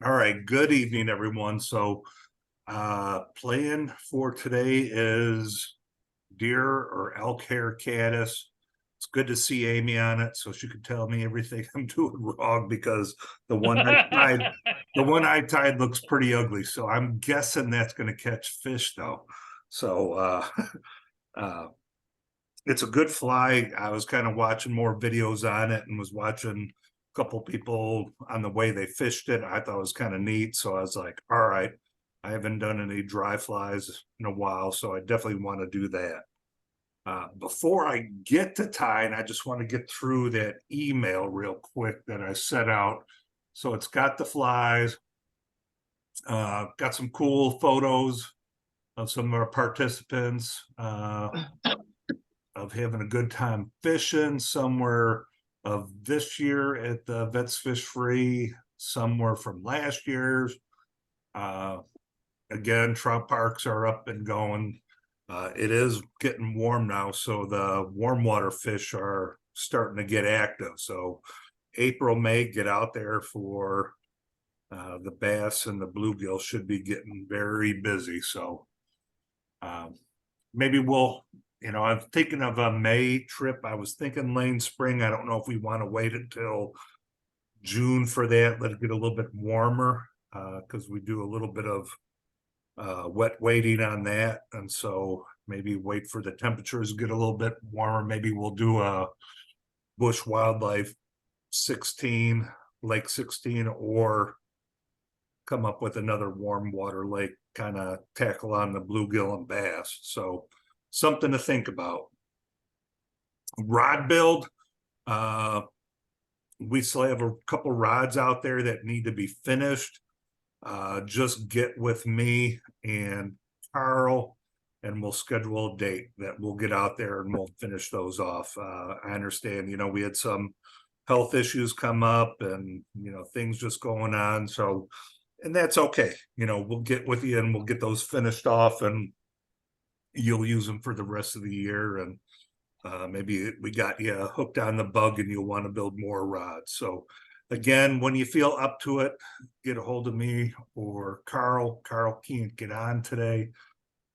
All right, good evening, everyone. So, plan for today is deer or elk hair caddis. It's good to see Amy on it, so she could tell me everything I'm doing wrong because the one I tied, the one I tied looks pretty ugly. So I'm guessing that's going to catch fish though. So, uh, it's a good fly. I was kind of watching more videos on it and was watching a couple people on the way they fished it. I thought it was kind of neat. So I was like, all right, I haven't done any dry flies in a while, so I definitely want to do that. Before I get to tying, I just want to get through that email real quick that I sent out. So it's got the flies, got some cool photos of some of our participants. Of having a good time fishing, somewhere of this year at the Vets Fish Free, somewhere from last year's. Uh, again, trout parks are up and going. It is getting warm now, so the warm water fish are starting to get active. So April, May, get out there for the bass and the bluegill should be getting very busy. So maybe we'll, I'm thinking of a May trip. I was thinking Lane Spring. I don't know if we want to wait until June for that, let it get a little bit warmer, because we do a little bit of wet waiting on that. And so maybe wait for the temperatures to get a little bit warmer. Maybe we'll do a Bush Wildlife 16, Lake 16, or come up with another warm water lake, kind of tackle on the bluegill and bass. So something to think about. Rod build. We still have a couple rods out there that need to be finished. Just get with me and Carl, and we'll schedule a date that we'll get out there and we'll finish those off. I understand, we had some health issues come up and, things just going on. So, and that's okay. We'll get with you and we'll get those finished off and you'll use them for the rest of the year. And maybe we got you hooked on the bug and you'll want to build more rods. So again, when you feel up to it, get a hold of me or Carl. Carl can't get on today,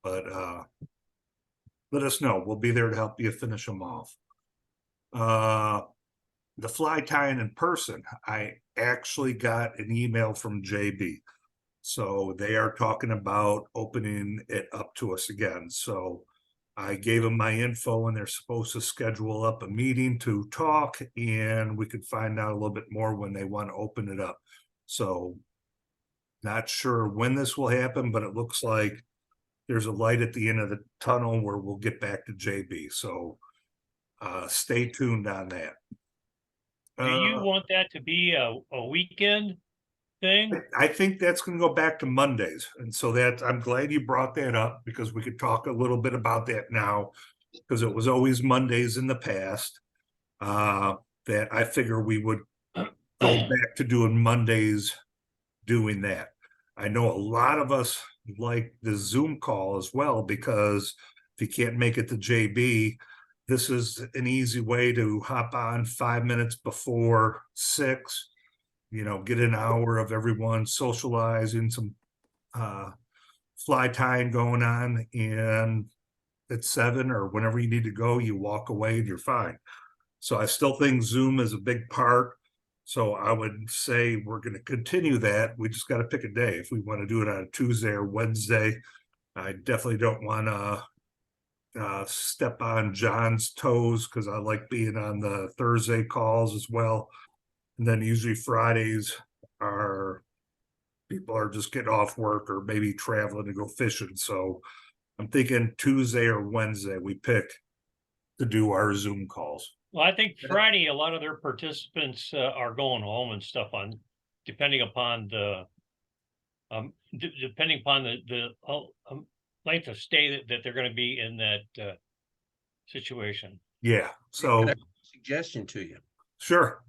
but let us know. We'll be there to help you finish them off. The fly tying in person, I actually got an email from JB. So they are talking about opening it up to us again. So I gave them my info and they're supposed to schedule up a meeting to talk and we could find out a little bit more when they want to open it up. So not sure when this will happen, but it looks like there's a light at the end of the tunnel where we'll get back to JB. So stay tuned on that. Do you want that to be a weekend thing? I think that's going to go back to Mondays. And so that I'm glad you brought that up because we could talk a little bit about that now because it was always Mondays in the past. That I figure we would go back to doing Mondays doing that. I know a lot of us like the Zoom call as well because if you can't make it to JB, this is an easy way to hop on 5 minutes before 6, get an hour of everyone socializing, some fly tying going on, and at 7 or whenever you need to go, you walk away and you're fine. So I still think Zoom is a big part. So I would say we're going to continue that. We just got to pick a day. If we want to do it on a Tuesday or Wednesday, I definitely don't want to step on John's toes because I like being on the Thursday calls as well. And then usually Fridays are people are just getting off work or maybe traveling to go fishing. So I'm thinking Tuesday or Wednesday we pick to do our Zoom calls. Well, I think Friday, a lot of their participants are going home and stuff on, depending upon the, depending upon the length of stay that they're going to be in that situation. Yeah. So suggestion to you. Sure.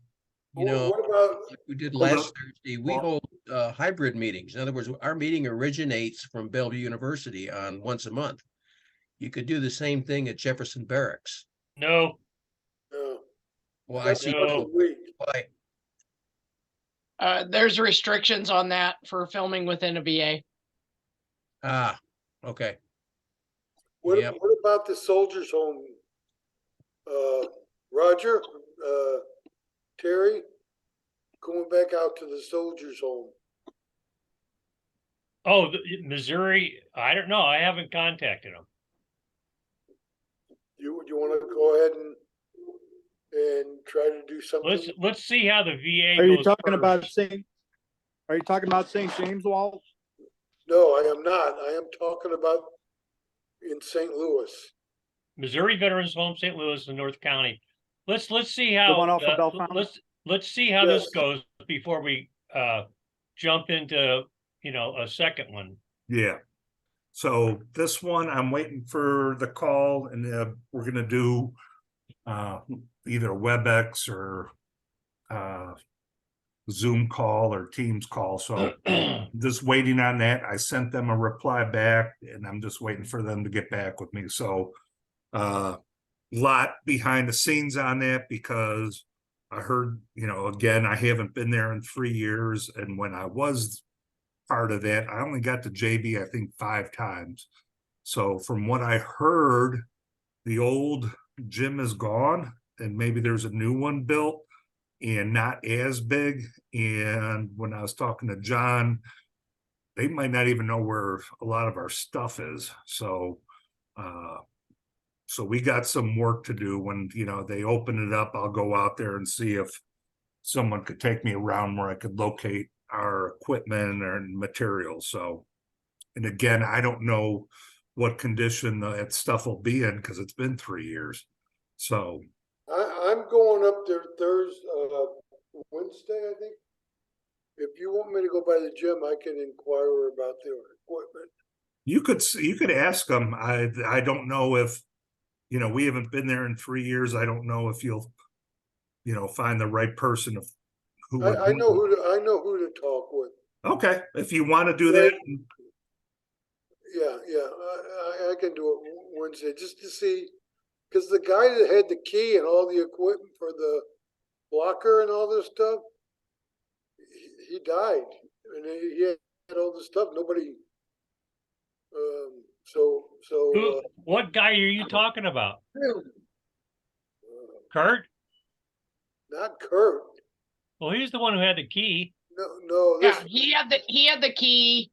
What about like we did last Thursday? We hold hybrid meetings. In other words, our meeting originates from Bellevue University on once a month. You could do the same thing at Jefferson Barracks. No. Well, I see. No. Why? There's restrictions on that for filming within a VA. Ah, okay. What, Yep. what about the soldiers' home? Roger, Terry, going back out to the soldiers' home. Oh, Missouri, I don't know. I haven't contacted them. You want to go ahead and try to do something? Let's see how the VA Are you goes talking about first. Are you talking about St. James, Walt? No, I am not. I am talking about in St. Louis. Missouri Veterans Home, St. Louis, and North County. Let's see The how one off of Bellefonte? let's see how this Yes. goes before we jump into a second one. Yeah. So this one, I'm waiting for the call, and we're gonna do either WebEx or Zoom call or Teams call. So just waiting on that. I sent them a reply back, and I'm just waiting for them to get back with me. So lot behind the scenes on that, because I heard, again, I haven't been there in 3 years, and when I was part of that, I only got to JB, I think 5 times. So from what I heard, the old gym is gone, and maybe there's a new one built and not as big. And when I was talking to John, they might not even know where a lot of our stuff is. So we got some work to do. When they open it up, I'll go out there and see if someone could take me around where I could locate our equipment and materials. So, and again, I don't know what condition that stuff will be in, because it's been 3 years. So I'm going up there Thursday, Wednesday, I think. If you want me to go by the gym, I can inquire about their equipment. you could ask them. I don't know if, we haven't been there in 3 years. I don't know if you'll, find the right person of who would. I know who to talk with. Okay, if you want to do that. Yeah, I can do it Wednesday just to see, because the guy that had the key and all the equipment for the blocker and all this stuff, he died, and he had all this stuff. Nobody. What guy are you talking about? Kurt? Not Kurt. Well, he's the one who had the key. No. Yeah, he had the key.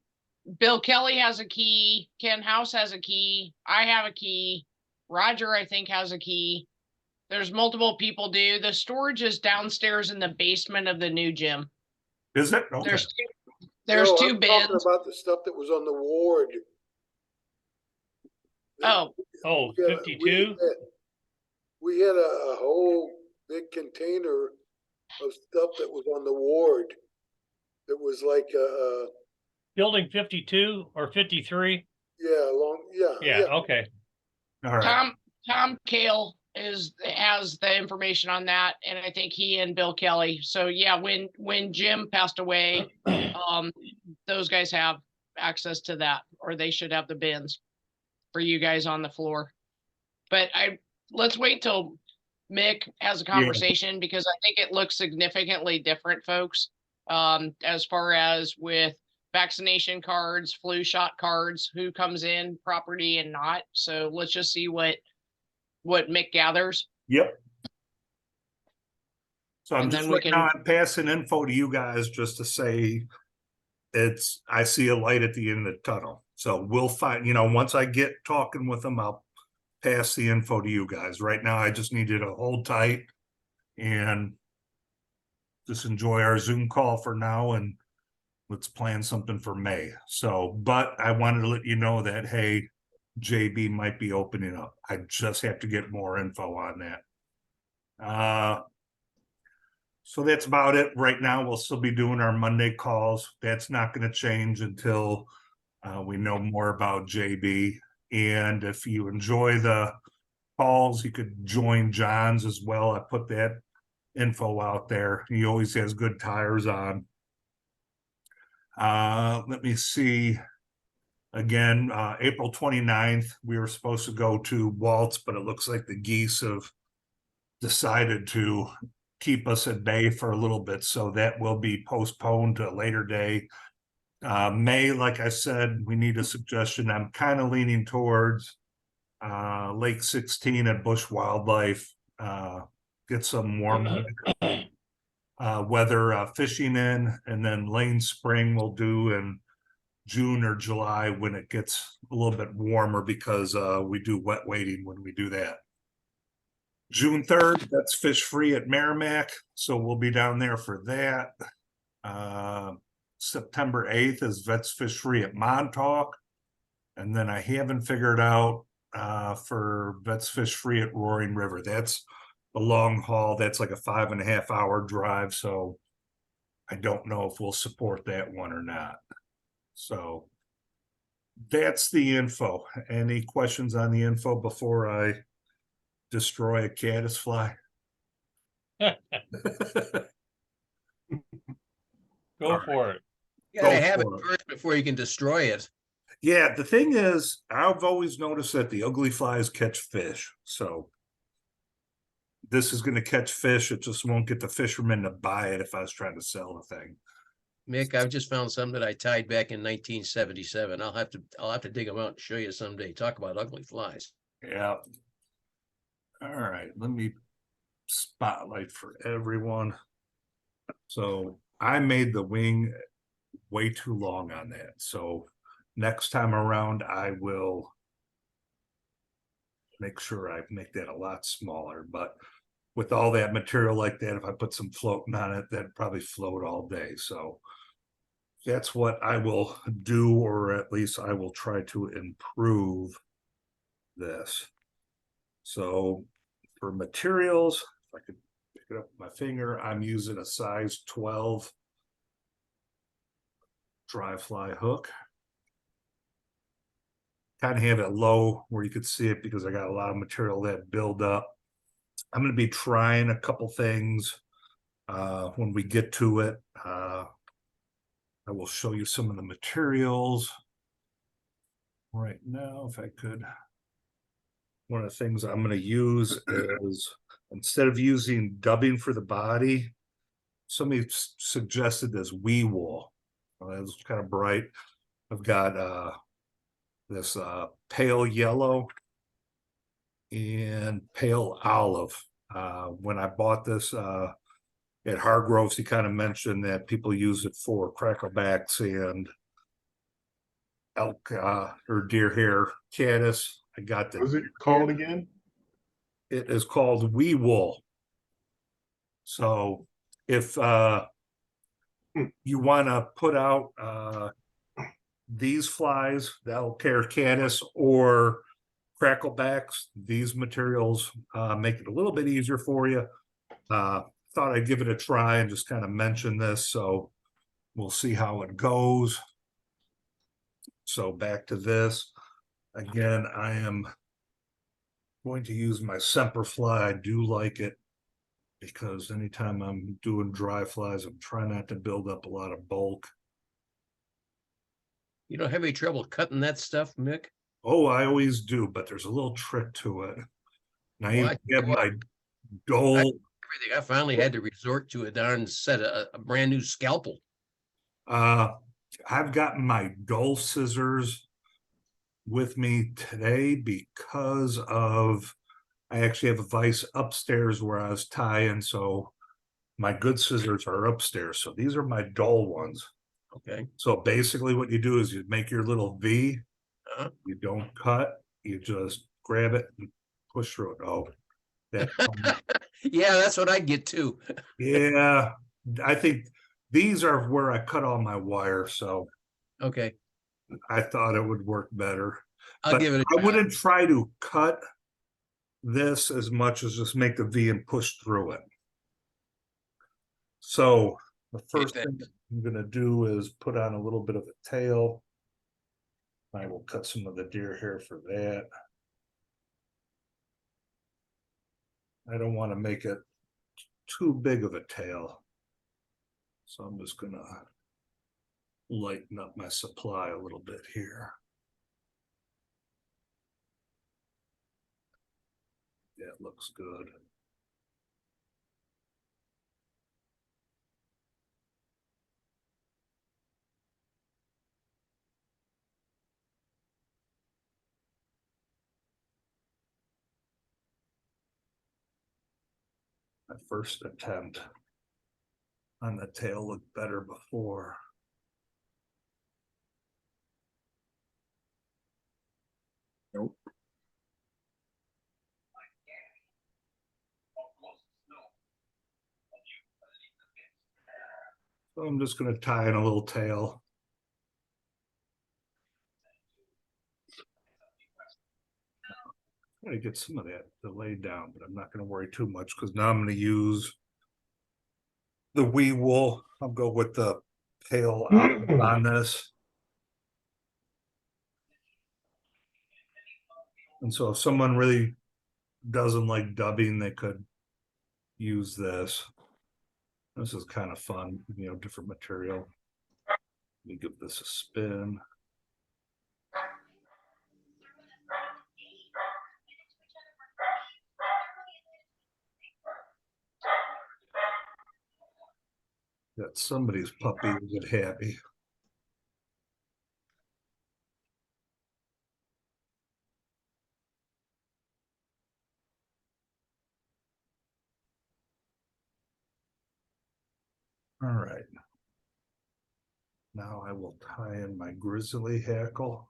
Bill Kelly has a key. Ken House has a key. I have a key. Roger, I think, has a key. There's multiple people do. The storage is downstairs in the basement of the new gym. Is it? Okay. There's No, two I'm bins. talking about the stuff that was on the ward. Oh, 52? We had a whole big container of stuff that was on the ward. That was like Building 52 or 53? Yeah. Okay. All right. Tom Kale has the information on that, and I think he and Bill Kelly. So yeah, when Jim passed away, those guys have access to that, or they should have the bins for you guys on the floor. But let's wait till Mick has a conversation, because I think it looks significantly different, folks, as far as with vaccination cards, flu shot cards, who comes in property and not. So let's just see what Mick gathers. Yep. So I'm And just then we right now, I'm passing info to you guys just to say I see a light at the end of the tunnel. So we'll find, once I get talking with them, I'll pass the info to you guys. Right now, I just need you to hold tight and just enjoy our Zoom call for now, and let's plan something for May. So, but I wanted to let you know that, hey, JB might be opening up. I just have to get more info on that. So that's about it. Right now, we'll still be doing our Monday calls. That's not going to change until we know more about JB. And if you enjoy the calls, you could join John's as well. I put that info out there. He always has good tires on. Let me see. Again, April 29th, we were supposed to go to Waltz, but it looks like the Geese have decided to keep us at bay for a little bit, so that will be postponed to a later day. May, like I said, we need a suggestion. I'm kind of leaning towards Lake 16 at Bush Wildlife. Get some warm weather fishing in, and then Lane Spring we'll do in June or July when it gets a little bit warmer, because we do wet wading when we do that. June 3rd, that's Fish Free at Merrimack, so we'll be down there for that. September 8th is Vets Fish Free at Montauk. And then I haven't figured out for Vets Fish Free at Roaring River. That's a long haul. That's like a 5.5 hour drive. So I don't know if we'll support that one or not. So that's the info. Any questions on the info before I destroy a caddisfly? Go for it. You gotta Go have it for it. first before you can destroy it. Yeah, the thing is, I've always noticed that the ugly flies catch fish. So this is going to catch fish. It just won't get the fishermen to buy it if I was trying to sell the thing. Mick, I've just found some that I tied back in 1977. I'll have to dig them out and show you someday. Talk about ugly flies. Yeah. All right, let me spotlight for everyone. So I made the wing way too long on that. So next time around, I will make sure I make that a lot smaller. But with all that material like that, if I put some floating on it, that'd probably float all day. So that's what I will do, or at least I will try to improve this. So for materials, if I could pick it up with my finger, I'm using a size 12 dry fly hook. Kind of have it low where you could see it because I got a lot of material that build up. I'm going to be trying a couple things when we get to it. I will show you some of the materials right now, if I could. One of the things I'm going to use is, instead of using dubbing for the body, somebody suggested this wee wool. It's kind of bright. I've got this pale yellow and pale olive. When I bought this at Hargroves, he kind of mentioned that people use it for cracklebacks and elk or deer hair caddis. I got the. What is it called again? It is called wee wool. So if you want to put out these flies, the elk hair caddis or cracklebacks, these materials make it a little bit easier for you. Thought I'd give it a try and just kind of mention this, so we'll see how it goes. So back to this again, I am going to use my Semper Fly. I do like it because anytime I'm doing dry flies, I'm trying not to build up a lot of bulk. You don't have any trouble cutting that stuff, Mick? Oh, I always do, but there's a little trick to it. Now you Well, have my dole. Everything. I finally had to resort to a darn set of a brand new scalpel. I've got my dull scissors with me today because of, I actually have a vise upstairs where I was tying, so my good scissors are upstairs. So these are my dull ones. Okay. So basically what you do is you make your little V, Uh-huh. you don't cut, you just grab it and push through it. Oh, that Yeah, that's what I get too. yeah, I think these are where I cut all my wire, so Okay, I thought it would work better. I'll But give it a I try. wouldn't try to cut this as much as just make the V and push through it. So the first thing I'm gonna do is put on a little bit of a tail. I will cut some of the deer hair for that. I don't want to make it too big of a tail. So I'm just gonna lighten up my supply a little bit here. Yeah, it looks good. My first attempt on the tail looked better before. Nope. So I'm just gonna tie in a little tail. I'm gonna get some of that laid down, but I'm not gonna worry too much because now I'm gonna use the wee wool. I'll go with the tail on this. And so if someone really doesn't like dubbing, they could use this. This is kind of fun, you know, different material. Let me give this a spin. Got somebody's puppy to get happy. All right. Now I will tie in my grizzly hackle.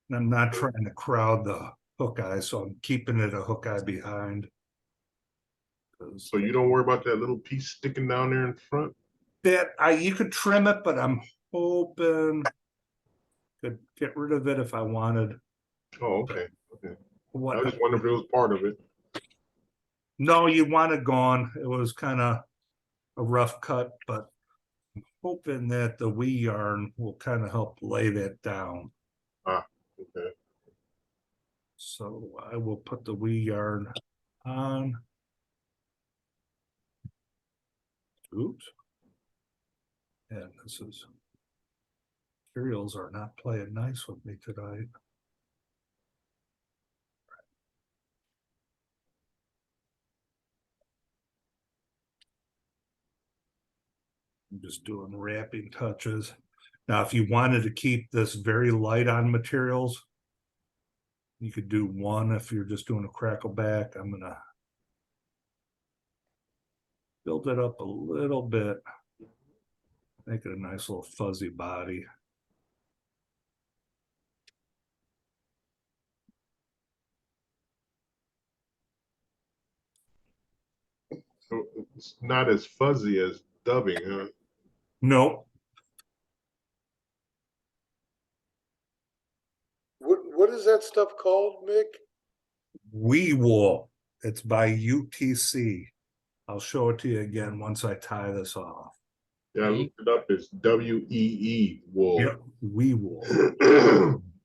And I'm not trying to crowd the hook eye, so I'm keeping it a hook eye behind. So you don't worry about that little piece sticking down there in front? That you could trim it, but I'm hoping could get rid of it if I wanted. Oh, okay. Okay. What? I just wondered if it was part of it. No, you want it gone. It was kind of a rough cut, but I'm hoping that the wee yarn will kind of help lay that down. Ah, okay. So I will put the wee yarn on. Oops. And this is, materials are not playing nice with me tonight. I'm just doing wrapping touches. Now, if you wanted to keep this very light on materials, you could do one if you're just doing a crackle back. I'm gonna build it up a little bit, make it a nice little fuzzy body. So it's not as fuzzy as dubbing, huh? Nope. What is that stuff called, Mick? Wee wool. It's by UTC. I'll show it to you again once I tie this off. Yeah, I looked it up. It's WEE wool. Yep, wee wool.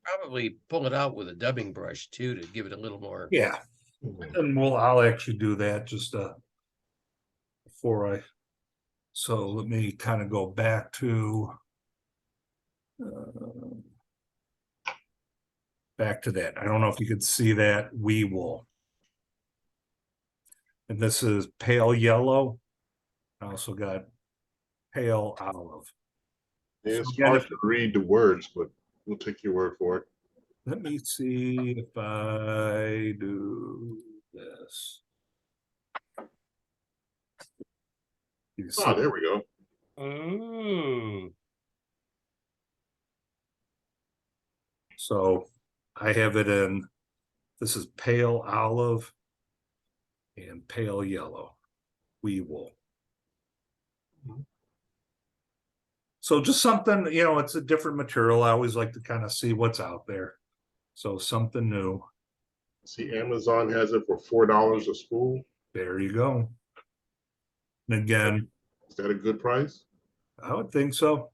Probably pull it out with a dubbing brush too, to give it a little more. Yeah, and I'll actually do that just before I. So let me kind of go back to that. I don't know if you could see that wee wool. And this is pale yellow. I also got pale olive. Yeah, it's So again, hard to read the words, but we'll take your word for it. let me see if I do this. You see, Oh, there we go. Ooh. so I have it in, this is pale olive and pale yellow, wee wool. So just something, you know, it's a different material. I always like to kind of see what's out there. So something new. See, Amazon has it for $4 a spool. There you go. And again, Is that a good price? I would think so.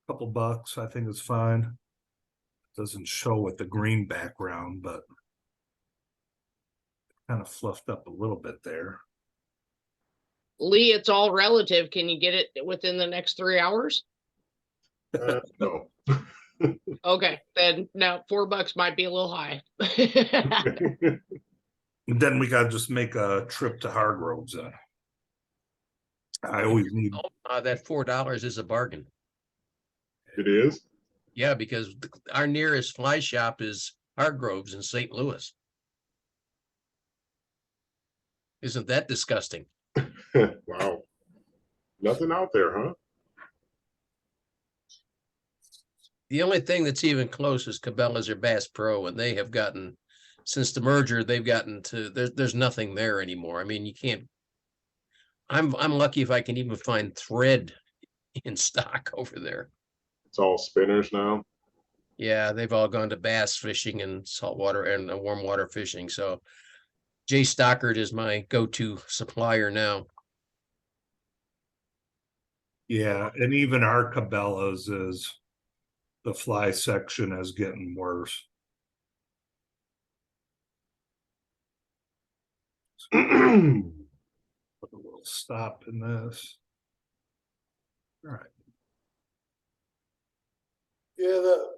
Couple bucks, I think it's fine. Doesn't show with the green background, but kind of fluffed up a little bit there. Lee, it's all relative. Can you get it within the next 3 hours? No. Okay, then now $4 might be a little high. Then we gotta just make a trip to Hargroves then. I always need, That $4 is a bargain. It is? Yeah, because our nearest fly shop is Hargroves in St. Louis. Isn't that disgusting? Wow. Nothing out there, huh? The only thing that's even close is Cabela's or Bass Pro, and they have gotten, since the merger, they've gotten to, there's nothing there anymore. I mean, you can't, I'm lucky if I can even find thread in stock over there. It's all spinners now. Yeah, they've all gone to bass fishing and saltwater and warm water fishing. So Jay Stockard is my go-to supplier now. yeah, and even our Cabela's is, the fly section is getting worse. Put a little stop in this. All right. Yeah, that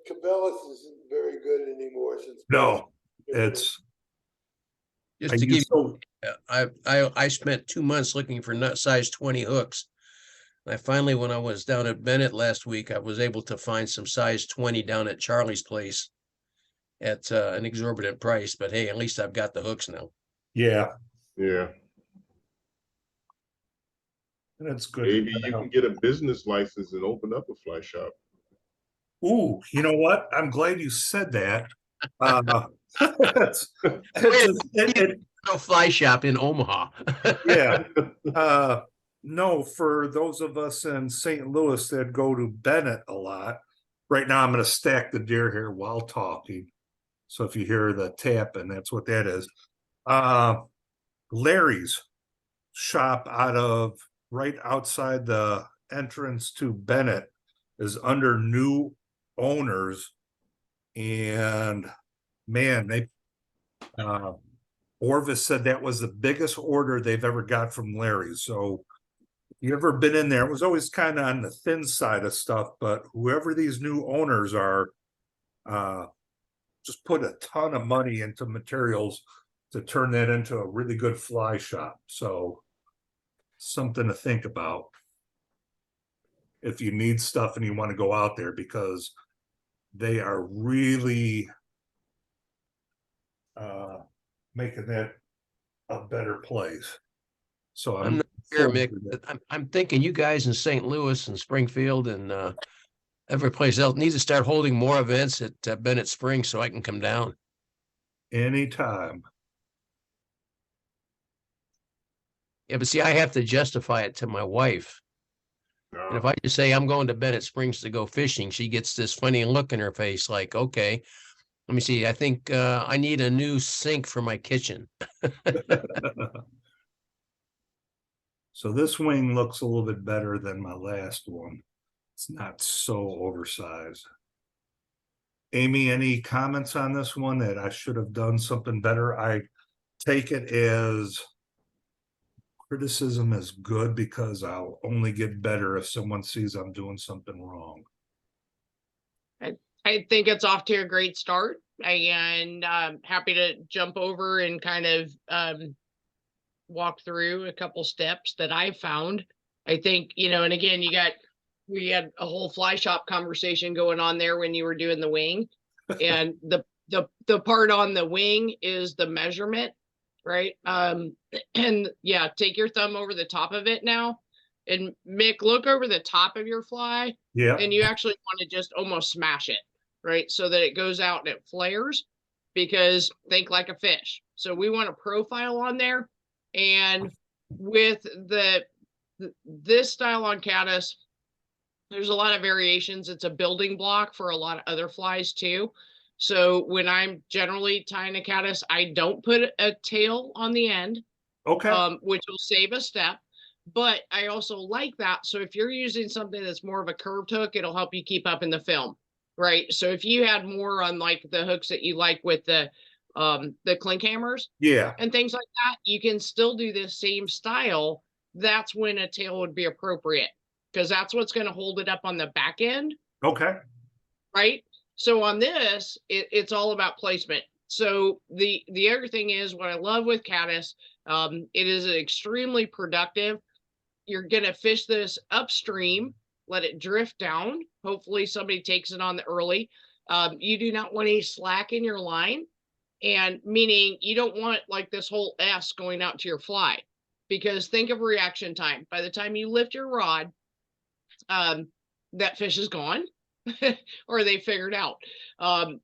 Cabela's isn't very good anymore since. No, it's, Just I to give used to, I spent 2 months looking for nut size 20 hooks. And I finally, when I was down at Bennett last week, I was able to find some size 20 down at Charlie's place at an exorbitant price. But hey, at least I've got the hooks now. yeah, Yeah. that's good. Maybe you can get a business license and open up a fly shop. Ooh, you know what? I'm glad you said that. No fly shop in Omaha. Yeah. No, for those of us in St. Louis that go to Bennett a lot, right now I'm gonna stack the deer here while talking. So if you hear the tapping, that's what that is. Larry's shop out of right outside the entrance to Bennett is under new owners. And man, they Orvis said that was the biggest order they've ever got from Larry's. So if you ever been in there, it was always kind of on the thin side of stuff, but whoever these new owners are, just put a ton of money into materials to turn that into a really good fly shop. So something to think about if you need stuff and you want to go out there, because they are really making that a better place. So I'm not sure, Mick. I'm thinking you guys in St. Louis and Springfield and every place else need to start holding more events at Bennett Springs so I can come down. Anytime. Yeah, but see, I have to justify it to my wife. And if I just say I'm going to Bennett Springs to go fishing, she gets this funny look in her face like, okay, let me see. I think I need a new sink for my kitchen. So this wing looks a little bit better than my last one. It's not so oversized. Amy, any comments on this one that I should have done something better? I take it as criticism is good because I'll only get better if someone sees I'm doing something wrong. I think it's off to a great start, and I'm happy to jump over and kind of walk through a couple steps that I found. I think, and again, we had a whole fly shop conversation going on there when you were doing the wing. And the part on the wing is the measurement, right? And yeah, take your thumb over the top of it now. And Mick, look over the top of your fly. Yeah. And you actually want to just almost smash it, right? So that it goes out and it flares, because think like a fish. So we want a profile on there. And with this style on caddis, there's a lot of variations. It's a building block for a lot of other flies too. So when I'm generally tying a caddis, I don't put a tail on the end, Okay. which will save a step. But I also like that. So if you're using something that's more of a curved hook, it'll help you keep up in the film, right? So if you had more on like the hooks that you like with the clink hammers, Yeah. and things like that, you can still do this same style. That's when a tail would be appropriate, because that's what's going to hold it up on the back end. Okay, right? So on this, it's all about placement. So the other thing is what I love with caddis, it is extremely productive. You're gonna fish this upstream, let it drift down. Hopefully somebody takes it on the early. You do not want any slack in your line, and meaning you don't want like this whole S going out to your fly, because think of reaction time. By the time you lift your rod, that fish is gone or they figured out.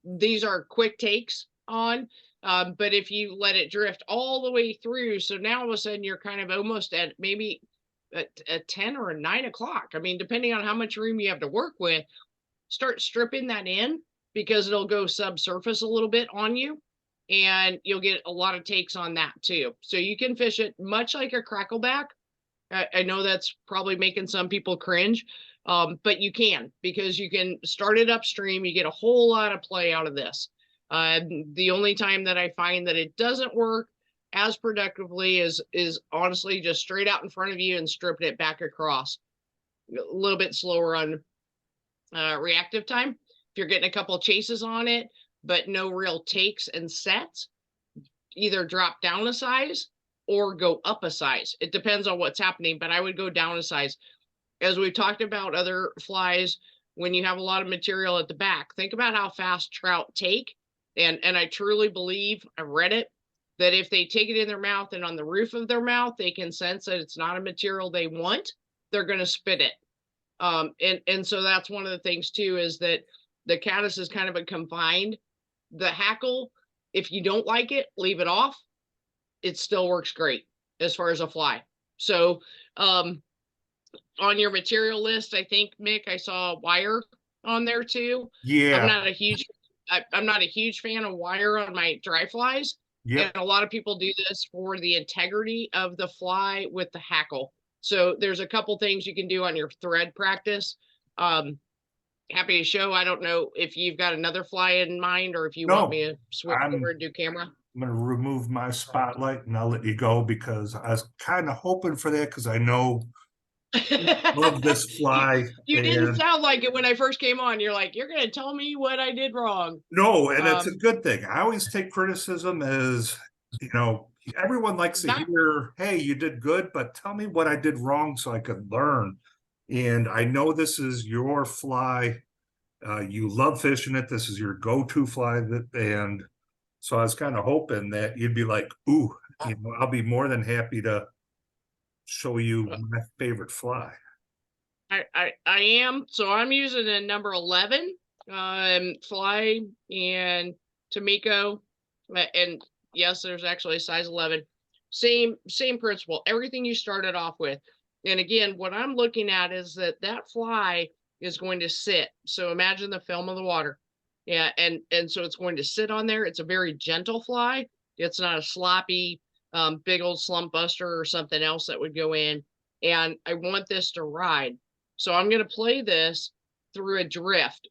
These are quick takes on, but if you let it drift all the way through, so now all of a sudden you're kind of almost at maybe a 10 or a 9 o'clock. I mean, depending on how much room you have to work with, start stripping that in because it'll go subsurface a little bit on you and you'll get a lot of takes on that too. So you can fish it much like a crackleback. I know that's probably making some people cringe, but you can, because you can start it upstream. You get a whole lot of play out of this. The only time that I find that it doesn't work as productively is honestly just straight out in front of you and stripping it back across. A little bit slower on reactive time. If you're getting a couple chases on it, but no real takes and sets, either drop down a size or go up a size. It depends on what's happening, but I would go down a size. As we've talked about other flies, when you have a lot of material at the back, think about how fast trout take. And I truly believe, I've read it, that if they take it in their mouth and on the roof of their mouth, they can sense that it's not a material they want, they're going to spit it. And so that's one of the things too, is that the caddis is kind of a combined. The hackle, if you don't like it, leave it off. It still works great as far as a fly. So on your material list, I think, Mick, I saw wire on there too. yeah, I'm not a huge fan of wire on my dry flies. yep, And a lot of people do this for the integrity of the fly with the hackle. So there's a couple things you can do on your thread practice. Happy to show. I don't know if you've got another fly in mind or if you want No, me to switch I'm- over and do camera. I'm gonna remove my spotlight and I'll let you go because I was kind of hoping for that because I know love this fly. You didn't and sound like it when I first came on. You're like, you're gonna tell me what I did wrong. no, and it's a Um, good thing. I always take criticism as, everyone likes to Not- hear, hey, you did good, but tell me what I did wrong so I could learn. And I know this is your fly. You love fishing it. This is your go-to fly and so I was kind of hoping that you'd be like, ooh, I'll be more than happy to show you my favorite fly. I am. So I'm using a number 11 fly and Tomiko. And yes, there's actually a size 11. Same principle. Everything you started off with. And again, what I'm looking at is that fly is going to sit. So imagine the film of the water. Yeah, and so it's going to sit on there. It's a very gentle fly. It's not a sloppy, big old slump buster or something else that would go in. And I want this to ride. So I'm going to play this through a drift.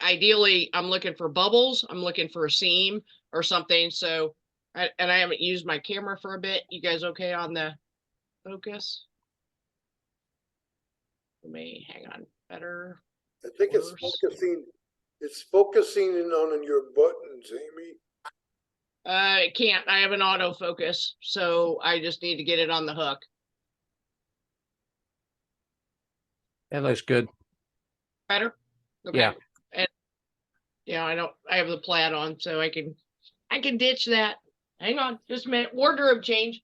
Ideally, I'm looking for bubbles. I'm looking for a seam or something. So, and I haven't used my camera for a bit. You guys okay on the focus? Let me hang on. Better. I think it's Worse. focusing, it's focusing in on your buttons, Amy. It can't. I have an autofocus, so I just need to get it on the hook. That looks good. Better? Okay. Yeah. And I have the plaid on, so I can ditch that. Hang on, just a minute. Wardrobe change.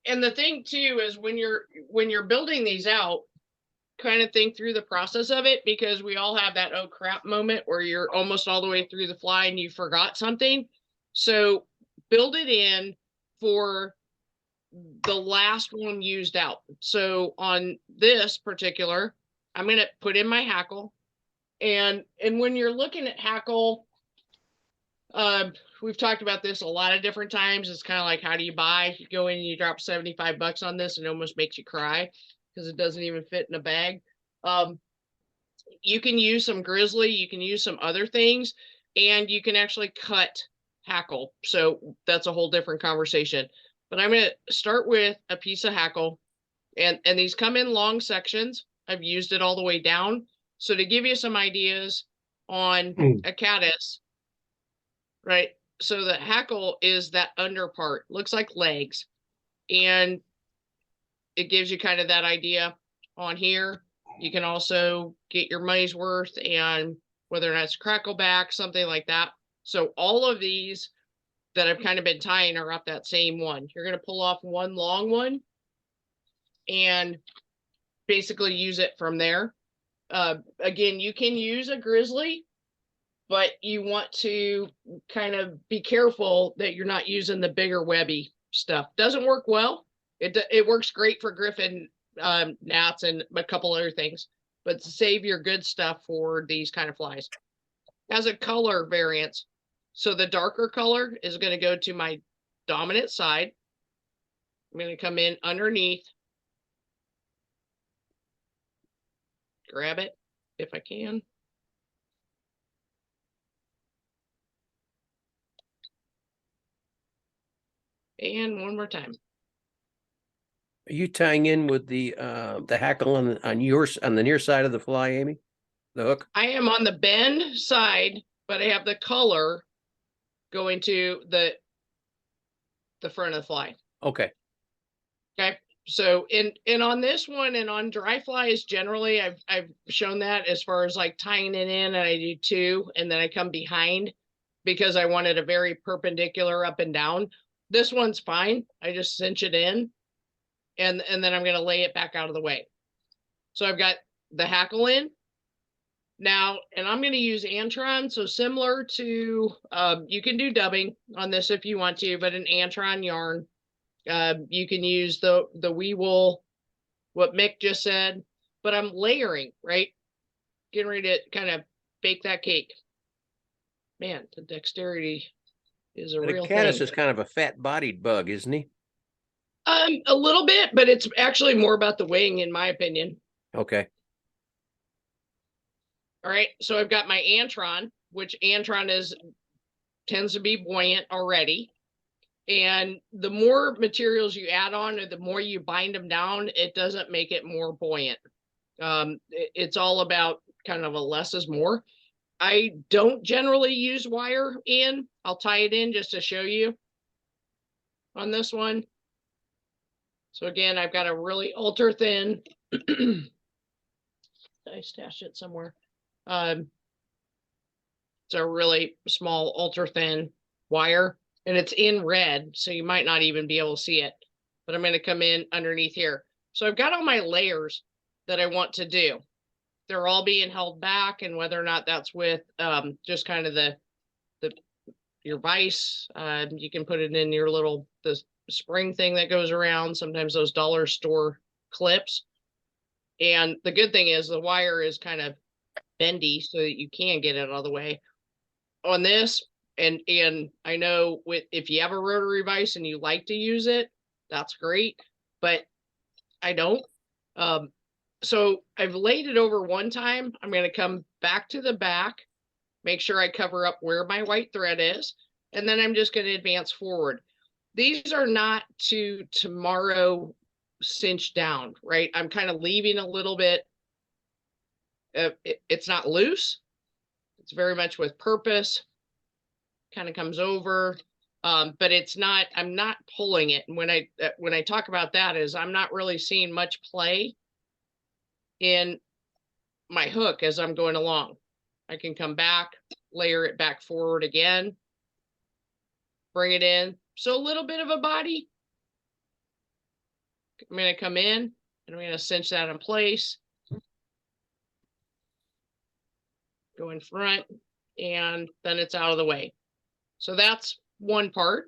And the thing too is when you're building these out, kind of think through the process of it, because we all have that oh crap moment where you're almost all the way through the fly and you forgot something. So build it in for the last one used out. So on this particular, I'm going to put in my hackle, and when you're looking at hackle, we've talked about this a lot of different times. It's kind of like, how do you buy? You go in and you drop $75 on this and it almost makes you cry because it doesn't even fit in a bag. You can use some grizzly, you can use some other things, and you can actually cut hackle. So that's a whole different conversation. but I'm gonna start with a piece of hackle, and these come in long sections. I've used it all the way down. So to give you some ideas on a caddis, right? So the hackle is that under part, looks like legs, and it gives you kind of that idea on here. You can also get your money's worth, and whether or not it's crackleback, something like that. So all of these that I've kind of been tying are up that same one. You're going to pull off one long one and basically use it from there. Again, you can use a grizzly, but you want to kind of be careful that you're not using the bigger webby stuff. Doesn't work well. It works great for griffin gnats and a couple other things, but save your good stuff for these kind of flies. Has a color variance. So the darker color is going to go to my dominant side. I'm going to come in underneath, grab it if I can. And one more time. Are you tying in with the hackle on the near side of the fly, Amy? The hook? I am on the bend side, but I have the color going to the front of the fly. Okay. Okay. So in on this one and on dry flies, generally I've shown that as far as like tying it in, and I do two, and then I come behind because I wanted a very perpendicular up and down. This one's fine. I just cinch it in, and then I'm going to lay it back out of the way. So I've got the hackle in now, and I'm going to use Antron. So similar to, you can do dubbing on this if you want to, but an Antron yarn. You can use the wee wool, what Mick just said, but I'm layering, right? Getting ready to kind of bake that cake. Man, the dexterity is a But real a caddis thing. is kind of a fat-bodied bug, isn't he? A little bit, but it's actually more about the wing, in my opinion. Okay. All right, so I've got my Antron, which Antron tends to be buoyant already. And the more materials you add on, or the more you bind them down, it doesn't make it more buoyant. It's all about kind of a less is more. I don't generally use wire in. I'll tie it in just to show you on this one. So again, I've got a really ultra thin. I stashed it somewhere. It's a really small, ultra thin wire, and it's in red, so you might not even be able to see it. But I'm going to come in underneath here. So I've got all my layers that I want to do. They're all being held back, and whether or not that's with just kind of your vise, you can put it in your little the spring thing that goes around. Sometimes those dollar store clips. And the good thing is the wire is kind of bendy so that you can get it out of the way on this. And I know if you have a rotary vise and you like to use it, that's great, but I don't. So I've laid it over one time. I'm going to come back to the back, make sure I cover up where my white thread is, and then I'm just going to advance forward. These are not to tomorrow cinch down, right? I'm kind of leaving a little bit. It's not loose. It's very much with purpose. Kind of comes over, but it's not. I'm not pulling it. And when I talk about that, is I'm not really seeing much play in my hook as I'm going along. I can come back, layer it back forward again, bring it in. So a little bit of a body. I'm going to come in and I'm going to cinch that in place. Go in front, and then it's out of the way. So that's one part.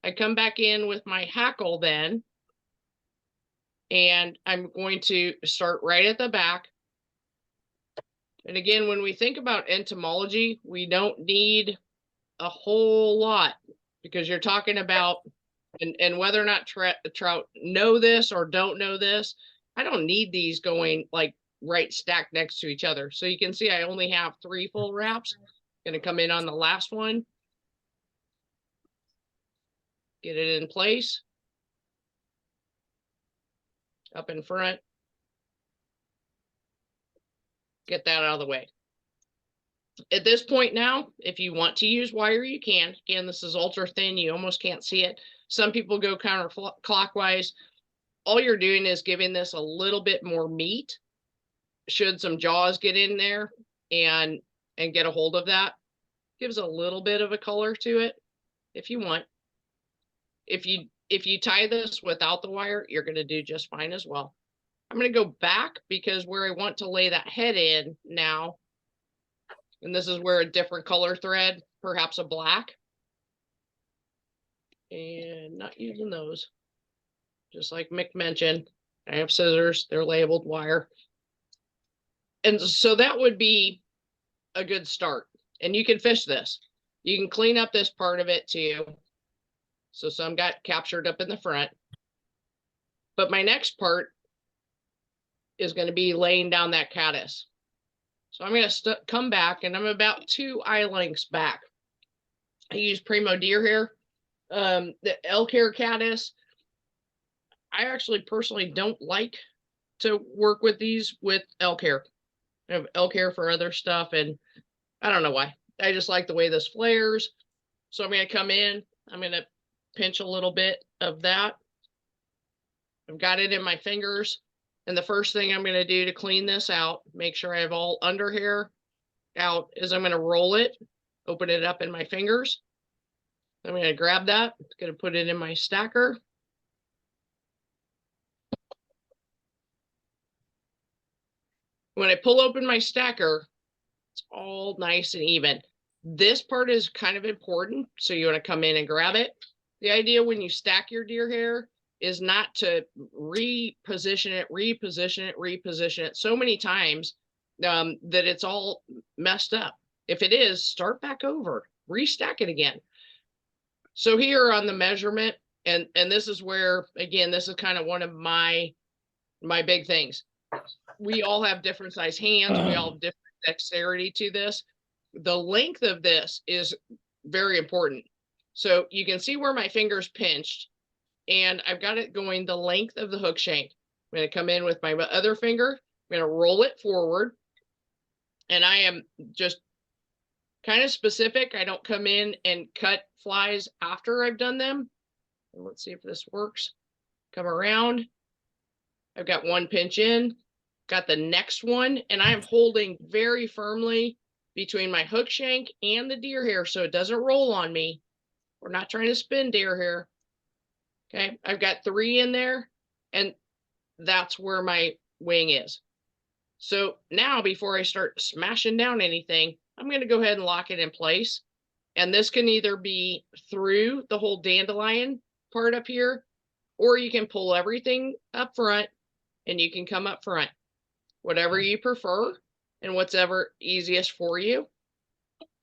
I come back in with my hackle then, and I'm going to start right at the back. And again, when we think about entomology, we don't need a whole lot, because you're talking about, and whether or not trout know this or don't know this, I don't need these going like right stacked next to each other. So you can see I only have 3 full wraps. Going to come in on the last one. Get it in place. up in front. Get that out of the way. At this point now, if you want to use wire, you can. Again, this is ultra thin. You almost can't see it. Some people go counterclockwise. All you're doing is giving this a little bit more meat. Should some jaws get in there and get a hold of that, gives a little bit of a color to it if you want. If you tie this without the wire, you're going to do just fine as well. I'm going to go back because where I want to lay that head in now, and this is where a different color thread, perhaps a black, and not using those. Just like Mick mentioned, I have scissors, they're labeled wire. And so that would be a good start. And you can fish this. You can clean up this part of it too. So some got captured up in the front. But my next part is going to be laying down that caddis. So I'm going to come back, and I'm about 2 eye lengths back. I use Primo deer hair, the elk hair caddis. I actually personally don't like to work with these with elk hair. I have elk hair for other stuff, and I don't know why. I just like the way this flares. So I'm going to come in. I'm going to pinch a little bit of that. I've got it in my fingers. And the first thing I'm going to do to clean this out, make sure I have all under hair out, is I'm going to roll it, open it up in my fingers. I'm going to grab that, going to put it in my stacker. When I pull open my stacker, it's all nice and even. This part is kind of important, so you want to come in and grab it. The idea when you stack your deer hair is not to reposition it so many times that it's all messed up. If it is, start back over, restack it again. So here on the measurement, and this is where, again, this is kind of one of my big things. We all have different size hands. We all have different dexterity to this. The length of this is very important. So you can see where my finger's pinched, and I've got it going the length of the hook shank. I'm going to come in with my other finger. I'm going to roll it forward, and I am just kind of specific. I don't come in and cut flies after I've done them. And let's see if this works. Come around. I've got one pinch in, got the next one, and I'm holding very firmly between my hook shank and the deer hair so it doesn't roll on me. We're not trying to spin deer hair. Okay, I've got 3 in there, and that's where my wing is. So now before I start smashing down anything, I'm going to go ahead and lock it in place. And this can either be through the whole dandelion part up here, or you can pull everything up front and you can come up front, whatever you prefer and whatever easiest for you.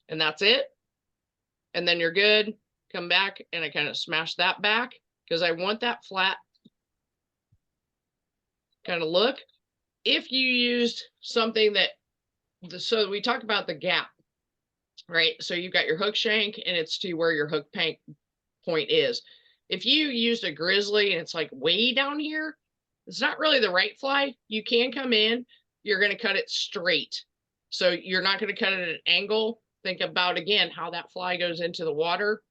And that's it. And then you're good. Come back, and I kind of smash that back because I want that flat kind of look. If you used something that, so we talk about the gap, right? So you've got your hook shank and it's to where your hook point is. If you used a grizzly and it's like way down here, it's not really the right fly. You can come in, you're going to cut it straight. So you're not going to cut it at an angle. Think about, again, how that fly goes into the water.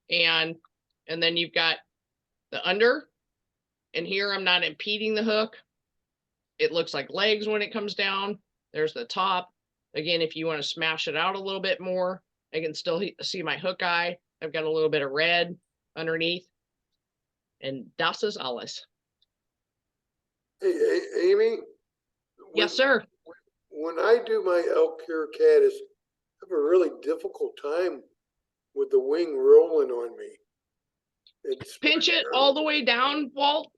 And then you've got the under, and here I'm not impeding the hook. It looks like legs when it comes down. There's the top. Again, if you want to smash it out a little bit more, I can still see my hook eye. I've got a little bit of red underneath. And das ist alles. Hey, Amy? Yes, sir. When I do my elk hair caddis, I have a really difficult time with the wing rolling on me. Pinch it all the way down, Walt.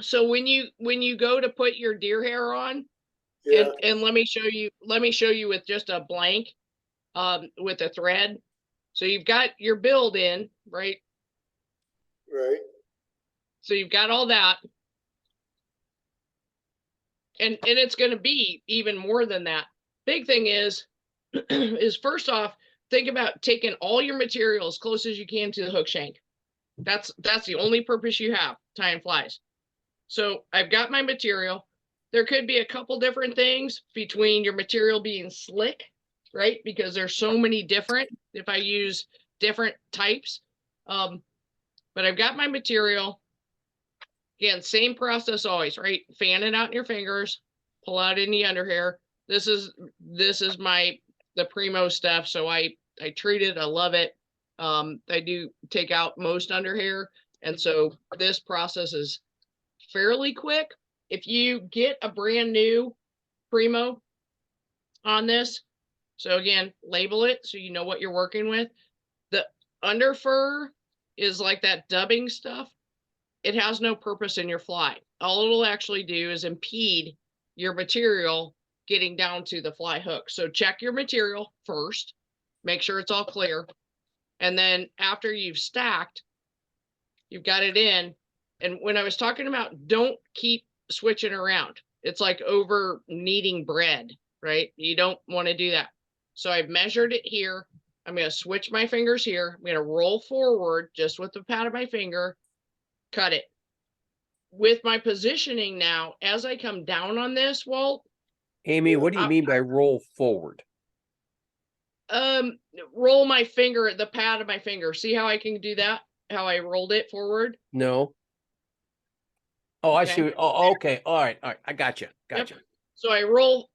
So when you go to put your deer hair on, yeah. and let me show you with just a blank, with a thread. So you've got your build in, right? Right. So you've got all that. And it's going to be even more than that. Big thing is first off, think about taking all your material as close as you can to the hook shank. That's the only purpose you have, tying flies. So I've got my material. There could be a couple different things between your material being slick, right? Because there's so many different, if I use different types. But I've got my material. Again, same process always, right? Fan it out in your fingers, pull out any underhair. This is the Primo stuff. So I treat it, I love it. I do take out most underhair. And so this process is fairly quick. If you get a brand new Primo on this, so again, label it so you know what you're working with. The under fur is like that dubbing stuff. It has no purpose in your fly. All it'll actually do is impede your material getting down to the fly hook. So check your material first, make sure it's all clear. And then after you've stacked, you've got it in. And when I was talking about don't keep switching around, it's like over kneading bread, right? You don't want to do that. So I've measured it here. I'm going to switch my fingers here. I'm going to roll forward just with the pad of my finger, cut it. With my positioning now, as I come down on this, Walt. Amy, what do you mean by roll forward? Roll my finger, the pad of my finger. See how I can do that? How I rolled it forward? No. Oh, I see. Okay. Oh, okay. All right. All right. I got you. Got you. So I roll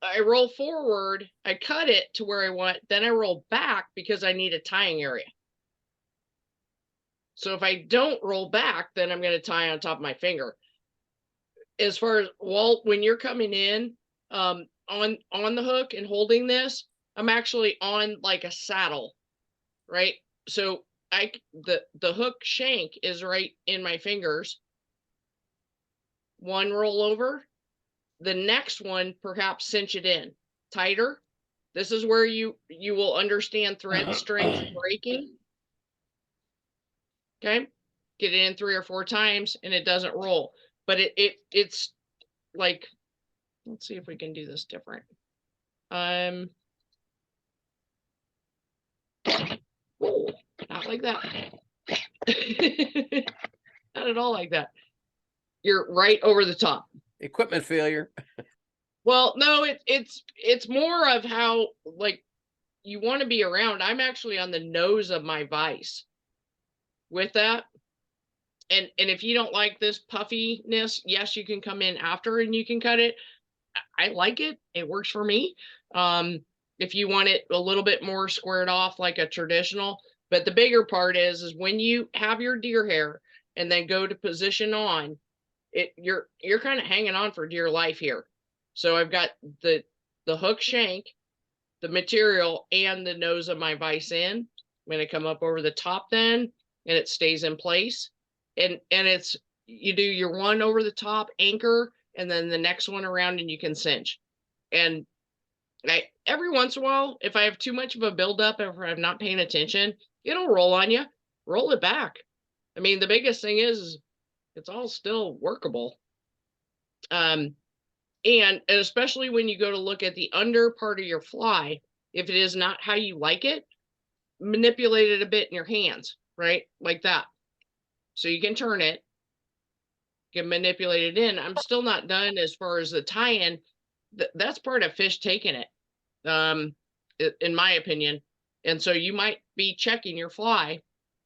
forward, I cut it to where I want, then I roll back because I need a tying area. So if I don't roll back, then I'm going to tie on top of my finger. As far as Walt, when you're coming in on the hook and holding this, I'm actually on like a saddle, right? So the hook shank is right in my fingers. One roll over, the next one perhaps cinch it in tighter. This is where you will understand thread strength breaking. Okay, get it in 3 or 4 times and it doesn't roll, but it's like, let's see if we can do this different. Not like that. Not at all like that. You're right over the top. Equipment failure. Well, no, it's more of how like you want to be around. I'm actually on the nose of my vise with that. And if you don't like this puffiness, yes, you can come in after and you can cut it. I like it. It works for me. If you want it a little bit more squared off like a traditional, but the bigger part is when you have your deer hair and then go to position on it, you're kind of hanging on for dear life here. So I've got the hook shank, the material, and the nose of my vise in. I'm going to come up over the top then, and it stays in place. And it's, you do your one over the top anchor, and then the next one around, and you can cinch. And every once in a while, if I have too much of a buildup, if I'm not paying attention, it'll roll on you. Roll it back. I mean, the biggest thing is it's all still workable. And especially when you go to look at the under part of your fly, if it is not how you like it, manipulate it a bit in your hands, right? Like that. So you can turn it, you can manipulate it in. I'm still not done as far as the tie-in. That's part of fish taking it, in my opinion. And so you might be checking your fly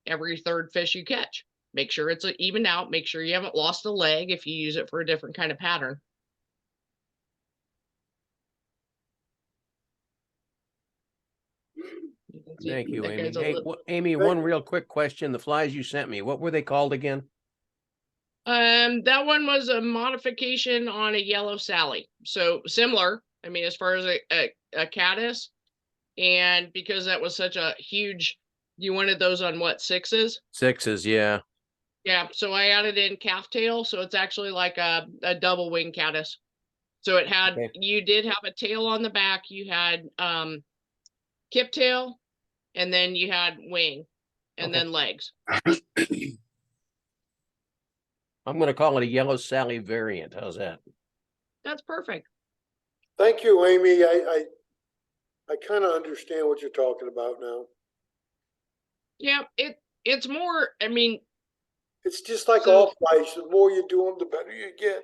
every 3rd fish you catch. Make sure it's even out. Make sure you haven't lost a leg if you use it for a different kind of pattern. Thank you, That Amy. guy's a Hey, little- Amy, one real quick question. The flies you sent me, what were they called again? That one was a modification on a yellow Sally. So similar, I mean, as far as a caddis, and because that was such a huge, you wanted those on what, 6s? 6s, yeah. Yeah, so I added in calf tail, so it's actually like a double wing caddis. So it had, Okay. you did have a tail on the back, you had kip tail, and then you had wing, and Okay. then legs. I'm going to call it a yellow Sally variant. How's that? That's perfect. Thank you, Amy. I kind of understand what you're talking about now. Yeah, it's more, I mean, It's just like So- all flies, the more you do them, the better you get.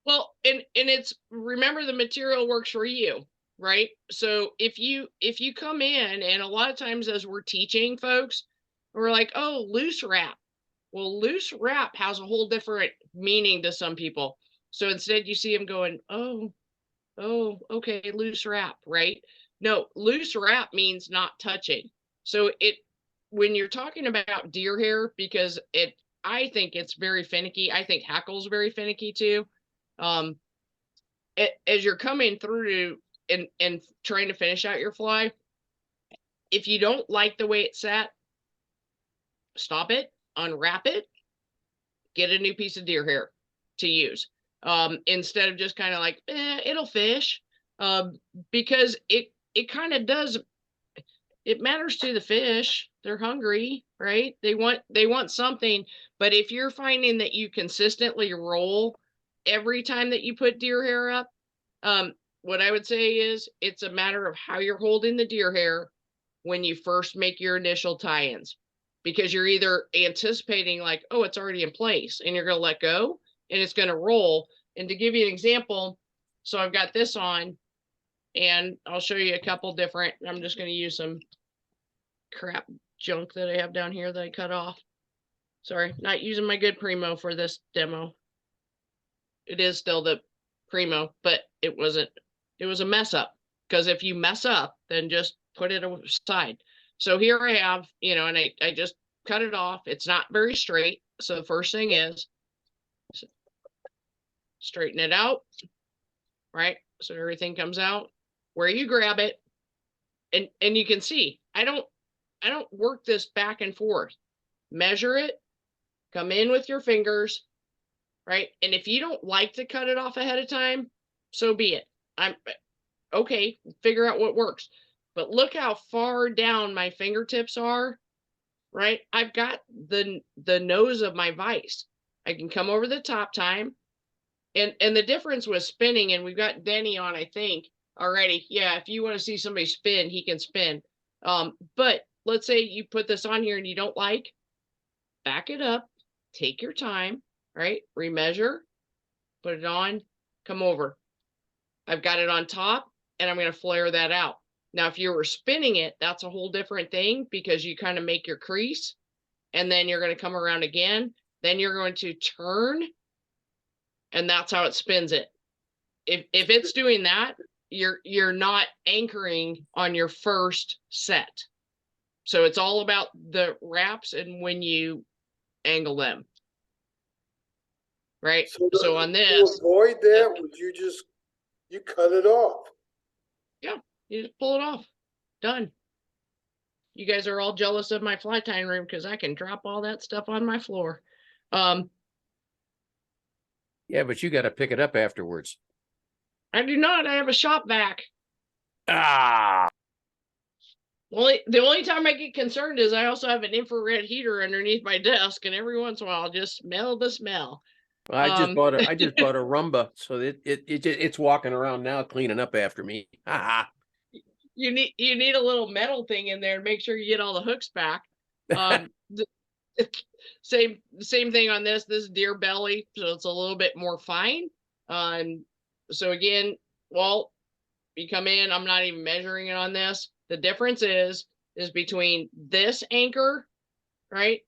Well, and it's, remember, the material works for you, right? So if you come in, and a lot of times as we're teaching folks, we're like, oh, loose wrap. Well, loose wrap has a whole different meaning to some people. So instead you see them going, oh, okay, loose wrap, right? No, loose wrap means not touching. So when you're talking about deer hair, because I think it's very finicky. I think hackle's very finicky too. As you're coming through and trying to finish out your fly, if you don't like the way it's set, stop it, unwrap it, get a new piece of deer hair to use. Instead of just kind of like, it'll fish. Because it kind of does, it matters to the fish. They're hungry, right? They want something. But if you're finding that you consistently roll every time that you put deer hair up, what I would say is it's a matter of how you're holding the deer hair when you first make your initial tie-ins, because you're either anticipating like, oh, it's already in place, and you're going to let go and it's going to roll. And to give you an example, so I've got this on, and I'll show you a couple different, I'm just going to use some crap junk that I have down here that I cut off. Sorry, not using my good Primo for this demo. It is still the Primo, but it was a mess up, because if you mess up, then just put it aside. So here I have, and I just cut it off. It's not very straight. So the first thing is straighten it out, right? So everything comes out where you grab it. And you can see, I don't work this back and forth. Measure it, come in with your fingers, right? And if you don't like to cut it off ahead of time, so be it. I'm okay, figure out what works. But look how far down my fingertips are, right? I've got the nose of my vise. I can come over the top time. And the difference with spinning, and we've got Denny on, I think, already. Yeah, if you want to see somebody spin, he can spin. But let's say you put this on here and you don't like, back it up, take your time, right? Remeasure, put it on, come over. I've got it on top, and I'm going to flare that out. Now, if you were spinning it, that's a whole different thing, because you kind of make your crease, and then you're going to come around again. Then you're going to turn, and that's how it spins it. If it's doing that, you're not anchoring on your first set. So it's all about the wraps and when you angle them. Right? So on To this, avoid that, would you cut it off? you just pull it off. Done. You guys are all jealous of my fly tying room because I can drop all that stuff on my floor. Yeah, but you got to pick it up afterwards. I do not. I have a shop vac. Ah, The only time I get concerned is I also have an infrared heater underneath my desk, and every once in a while I'll just smell the smell. I just bought a Rumba, so it's walking around now cleaning up after me. You need a little metal thing in there to make sure you get all the hooks back. Same thing on this. This is deer belly, so it's a little bit more fine. So again, well, you come in, I'm not even measuring it on this. The difference is between this anchor, right,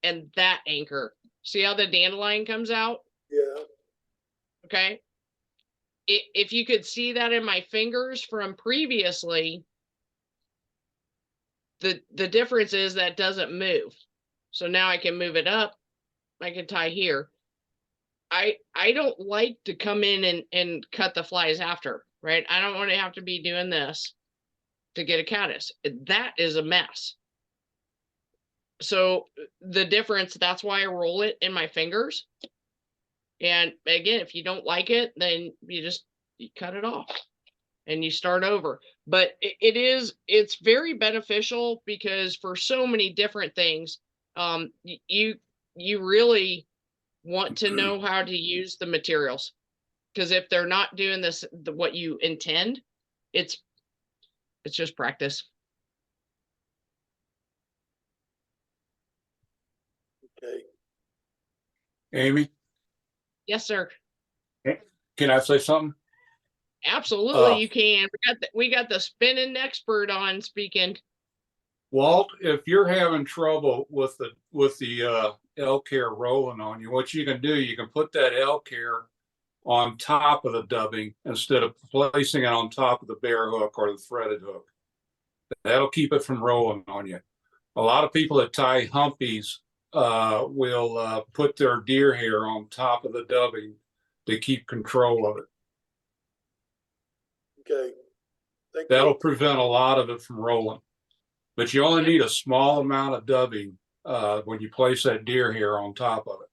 and that anchor. See how the dandelion comes out? Yeah. Okay. If you could see that in my fingers from previously, the difference is that doesn't move. So now I can move it up. I can tie here. I don't like to come in and cut the flies after, right? I don't want to have to be doing this to get a caddis. That is a mess. So the difference, that's why I roll it in my fingers. And again, if you don't like it, then you cut it off and you start over. But it's very beneficial, because for so many different things, you really want to know how to use the materials, because if they're not doing what you intend, it's just practice. Okay, Amy, Yes, sir. can I say something? Absolutely, Uh, you can. We got the spinning expert on speaking. Walt, if you're having trouble with the elk hair rolling on you, what you can do, you can put that elk hair on top of the dubbing instead of placing it on top of the bare hook or the threaded hook. That'll keep it from rolling on you. A lot of people that tie humpies will put their deer hair on top of the dubbing to keep control of it. okay. Thank That'll you. prevent a lot of it from rolling. But you only need a small amount of dubbing when you place that deer hair on top of it.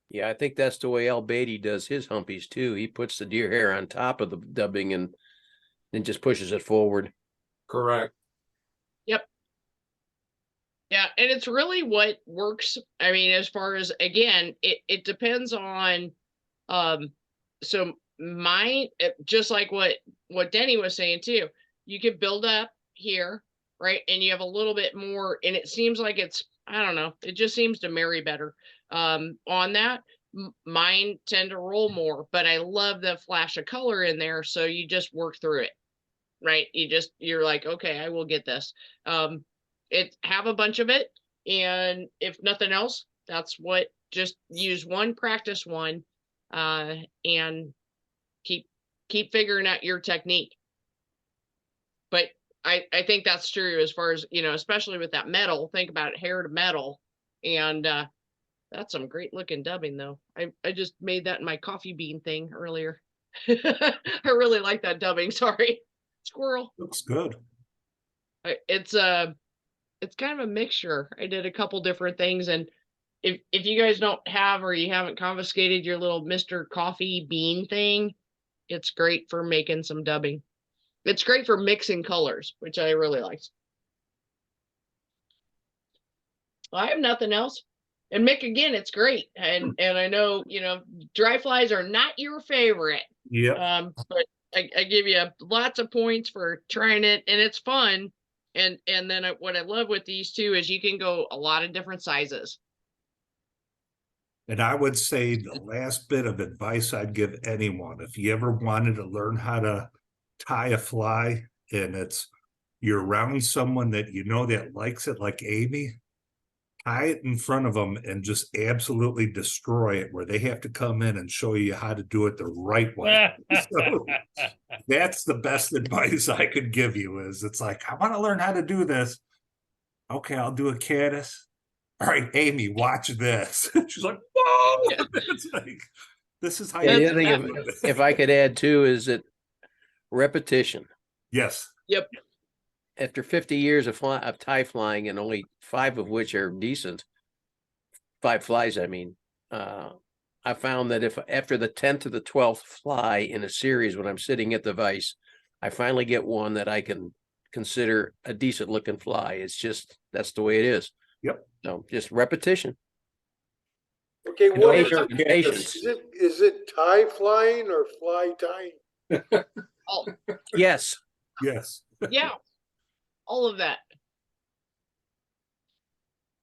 Yeah, I think that's the way Al Beatty does his humpies too. He puts the deer hair on top of the dubbing and then just pushes it forward. Correct. Yep. Yeah, and it's really what works. I mean, as far as, again, it depends on so mine, just like what Denny was saying too. You could build up here, right? And you have a little bit more, and it seems like it's, I don't know, it just seems to marry better on that. Mine tend to roll more, but I love the flash of color in there, so you just work through it, right? You're like, okay, I will get this. Have a bunch of it, and if nothing else, that's what, just use one, practice one, and keep figuring out your technique. But I think that's true as far as, especially with that metal. Think about it, hair to metal, and that's some great looking dubbing though. I just made that in my coffee bean thing earlier. I really like that dubbing. Sorry, squirrel. Looks good. It's kind of a mixture. I did a couple different things, and if you guys don't have, or you haven't confiscated your little Mr. Coffee Bean thing, it's great for making some dubbing. It's great for mixing colors, which I really liked. I have nothing else. And Mick, again, it's great. And I know, dry flies are not your favorite. Yeah. But I give you lots of points for trying it, and it's fun. And then what I love with these two is you can go a lot of different sizes. And I would say the last bit of advice I'd give anyone, if you ever wanted to learn how to tie a fly and you're around someone that that likes it, like Amy, tie it in front of them and just absolutely destroy it, where they have to come in and show you how to do it the right way. So that's the best advice I could give you. Is it's like, I want to learn how to do this. Okay, I'll do a caddis. All right, Amy, watch this. She's like, whoa. Yeah. It's like, this is how Yeah, you the other thing, if I could add too, is that repetition. Yes. Yep. After 50 years of tie flying, and only 5 of which are decent, 5 flies, I mean, I found that if after the 10th or the 12th fly in a series, when I'm sitting at the vise, I finally get one that I can consider a decent looking fly. It's just, that's the way it is. Yep. So just repetition. Okay, And what is patience. it? Is it tie flying or fly tying? Oh, Yes. Yes. yeah. All of that.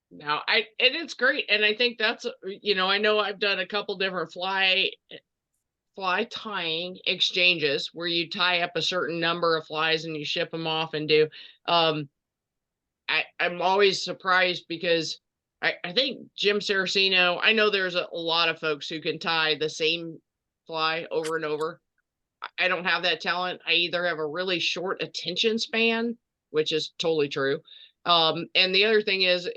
Now, and it's great. And I think that's, I know I've done a couple different fly tying exchanges where you tie up a certain number of flies and you ship them off and do. I'm always surprised because I think Jim Saraceno, I know there's a lot of folks who can tie the same fly over and over. I don't have that talent. I either have a really short attention span, which is totally true. And the other thing is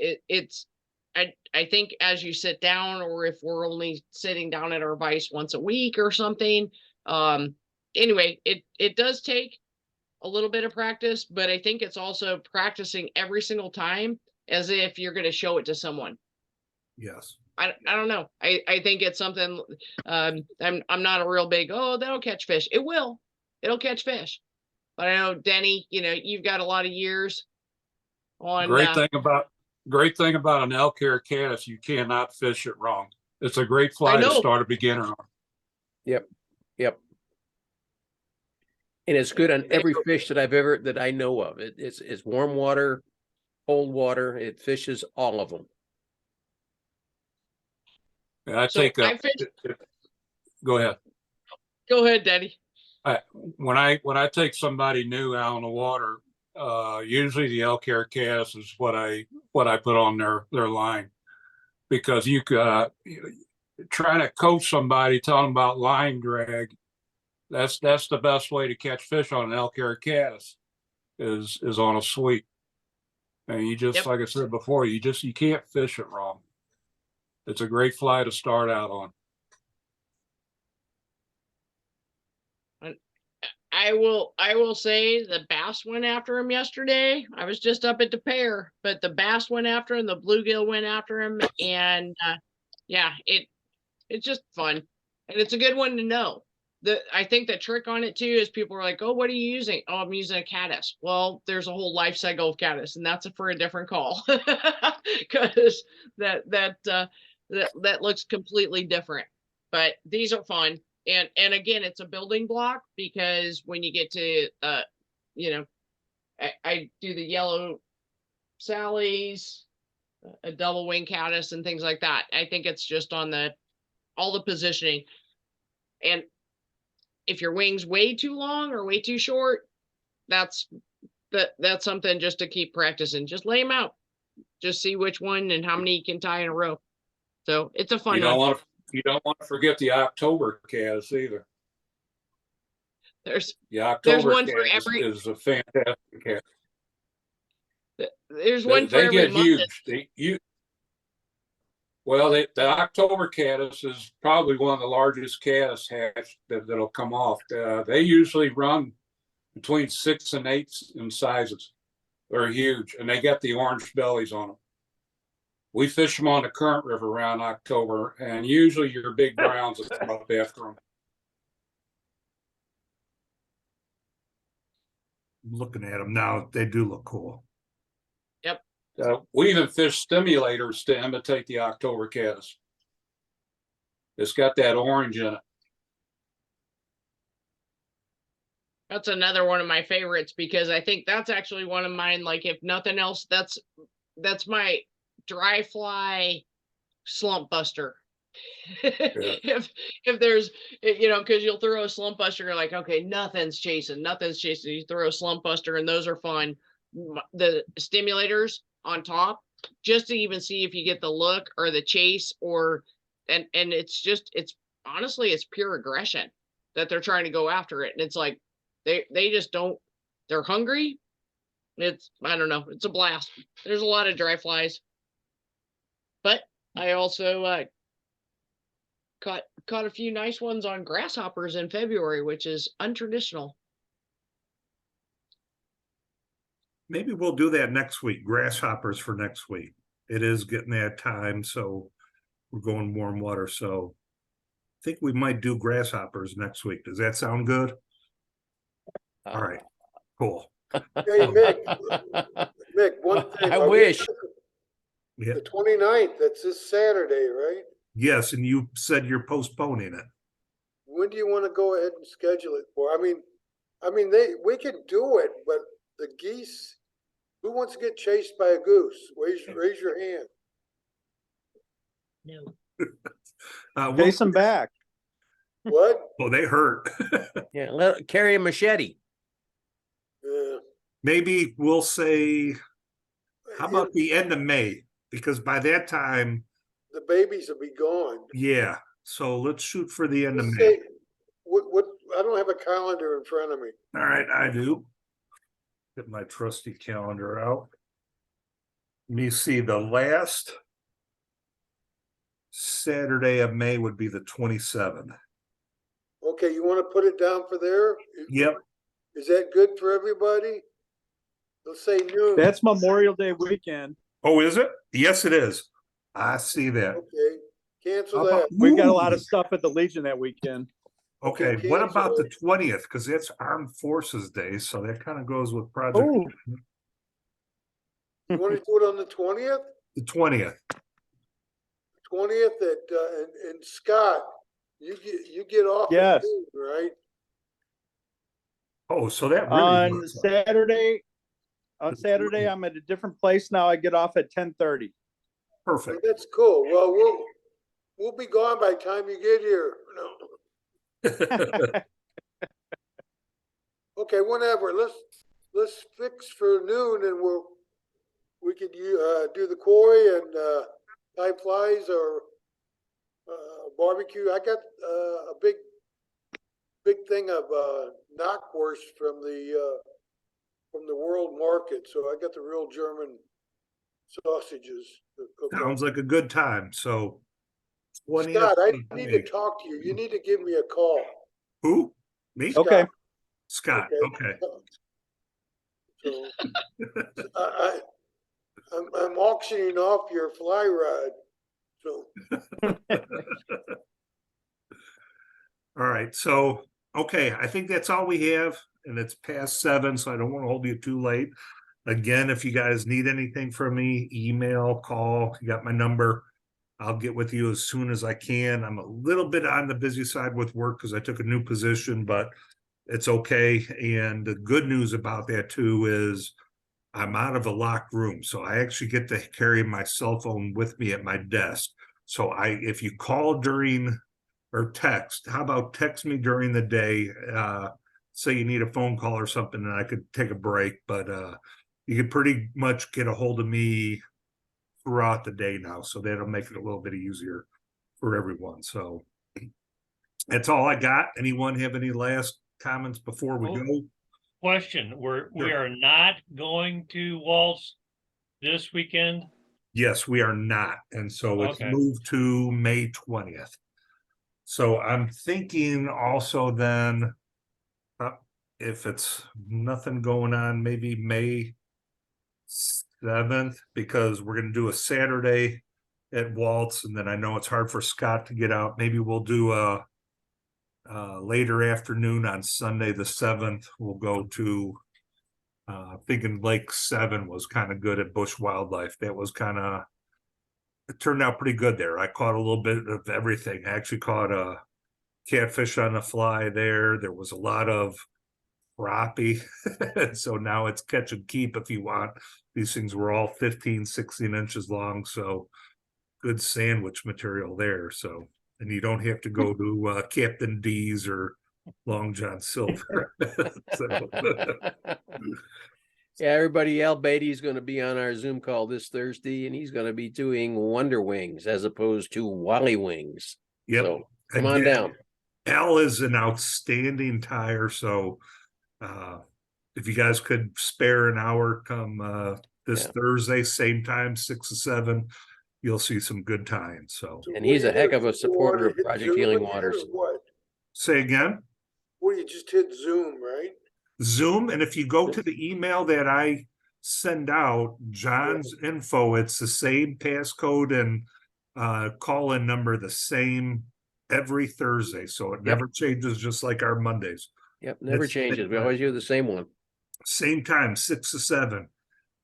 I think as you sit down, or if we're only sitting down at our vise once a week or something, anyway, it does take a little bit of practice, but I think it's also practicing every single time as if you're going to show it to someone. Yes. I don't know. I think it's something, I'm not a real big, oh, that'll catch fish. It'll catch fish. But I know, Denny, you've got a lot of years on. Great thing about an elk hair caddis, you cannot fish it wrong. It's a great fly to start a beginner on. Yep. And it's good on every fish that I know of. It's warm water, cold water. It fishes all of them. And I So take I a, fished, go ahead. go ahead, Daddy. When I take somebody new out on the water, usually the elk hair cast is what I put on their line, because you could trying to coach somebody, tell them about line drag. That's the best way to catch fish on an elk hair cast is on a sweep. And you just, Yep. like I said before, you can't fish it wrong. It's a great fly to start out on. I will say the bass went after him yesterday. I was just up at the pair, but the bass went after him, the bluegill went after him, and yeah, it's just fun, and it's a good one to know. I think the trick on it too is people are like, "Oh, what are you using?" "Oh, I'm using a caddis." Well, there's a whole life cycle of caddis, and that's for a different call, because that looks completely different. But these are fun. And again, it's a building block, because when you get to you know, I do the yellow Sallies, a double wing caddis and things like that. I think it's just on all the positioning. And if your wing's way too long or way too short, that's something just to keep practicing. Just lay them out. Just see which one and how many you can tie in a row. So it's a fun one. You don't want to forget the October cast either. There's The October one for cast every is a fantastic cast. there's one for They every get month. huge. The October caddis is probably one of the largest caddis hatch that'll come off. They usually run between 6 and 8 in sizes. They're huge, and they got the orange bellies on them. We fish them on the Current River around October, and usually your big browns will come up after them. I'm looking at them now. They do look cool. Yep. We even fish stimulators to imitate the October caddis. It's got that orange in it. That's another one of my favorites, because I think that's actually one of mine. Like, if nothing else, that's my dry fly slump buster. If there's, because you'll throw a slump buster, you're like, okay, nothing's chasing. You throw a slump buster, and those are fun. The stimulators on top, just to even see if you get the look or the chase, and it's honestly, it's pure aggression that they're trying to go after it. And it's like, they just don't, they're hungry. I don't know. It's a blast. There's a lot of dry flies, but I also caught a few nice ones on grasshoppers in February, which is untraditional. Maybe we'll do that next week. Grasshoppers for next week. It is getting that time, so we're going warm water. So I think we might do grasshoppers next week. Does that sound good? All right, cool. Hey, Mick, one thing. I wish. Yeah. The 29th, that's this Saturday, right? Yes, and you said you're postponing it. When do you want to go ahead and schedule it for? I mean, we can do it, but the geese, who wants to get chased by a goose? Raise your hand. No. Chase them back. What? Oh, they hurt. Yeah, carry a machete. Maybe we'll say, how about the end of May? Because by that time, the babies will be gone. yeah. So let's shoot for the end of Let's May. say, what? I don't have a calendar in front of me. All right, I do. Get my trusty calendar out. Let me see, the last Saturday of May would be the 27th. Okay, you want to put it down for there? Yep. Is that good for everybody? Let's say noon. That's Memorial Day weekend. Oh, is it? Yes, it is. I see that. Okay, cancel How about- that. We got a lot of stuff at the Legion that weekend. Okay, Okay, what cancel about the it. 20th? Because that's Armed Forces Day, so that kind of goes with Project. Oh, You want to do it on the 20th? The 20th. 20th and Scott, you get off. at Yes. noon, right? Oh, so that really on works out. Saturday, I'm at a different place now. I get off at 10:30. Perfect. That's cool. Well, we'll be gone by the time you get here. No. Okay, whenever. Let's fix for noon, and we could do the quarry and tie flies or barbecue. I got a big thing of knockwurst from the World Market, so I got the real German sausages to cook up. Sounds like a good time. So 20th Scott, I of need May. to talk to you. You need to give me a call. Who? Me? Okay. Scott. Okay. So I'm auctioning off your fly rod. So All right. So, okay. I think that's all we have. And it's past 7, so I don't want to hold you too late. Again, if you guys need anything from me, email, call, you got my number. I'll get with you as soon as I can. I'm a little bit on the busy side with work because I took a new position, but it's okay. And the good news about that too is I'm out of a locked room. So I actually get to carry my cell phone with me at my desk. So if you call during or text, how about text me during the day? Say you need a phone call or something and I could take a break, but you can pretty much get a hold of me throughout the day now. So that'll make it a little bit easier for everyone. So that's all I got. Anyone have any last comments before we go? Question, we are not going to Waltz this weekend? Yes, we are not. And so it's Okay. moved to May 20th. So I'm thinking also then, if it's nothing going on, maybe May 7th, because we're going to do a Saturday at Waltz. And then I know it's hard for Scott to get out. Maybe we'll do a later afternoon on Sunday, the 7th. We'll go to, thinking Lake 7 was kind of good at Bush Wildlife. That was it turned out pretty good there. I caught a little bit of everything. I actually caught a catfish on the fly there. There was a lot of crappie. And so now it's catch and keep if you want. These things were all 15, 16 inches long. So good sandwich material there. So, and you don't have to go to Captain D's or Long John Silver. So, Yeah, everybody, Al Beatty's going to be on our Zoom call this Thursday, and he's going to be doing Wonder Wings as opposed to Wally Wings. yep. So come on Again, down. Al is an outstanding tire. So if you guys could spare an hour, come this Thursday, same time, 6 to 7, you'll see some good times. So, And he's a heck of a supporter of Project Healing Waters. What? say again. Well, you just hit Zoom, right? Zoom, and if you go to the email that I send out, John's info, it's the same passcode and call-in number, the same every Thursday. So it never changes, just like our Mondays. Yep, never It's- changes. We always use the same one. Same time, 6 to 7.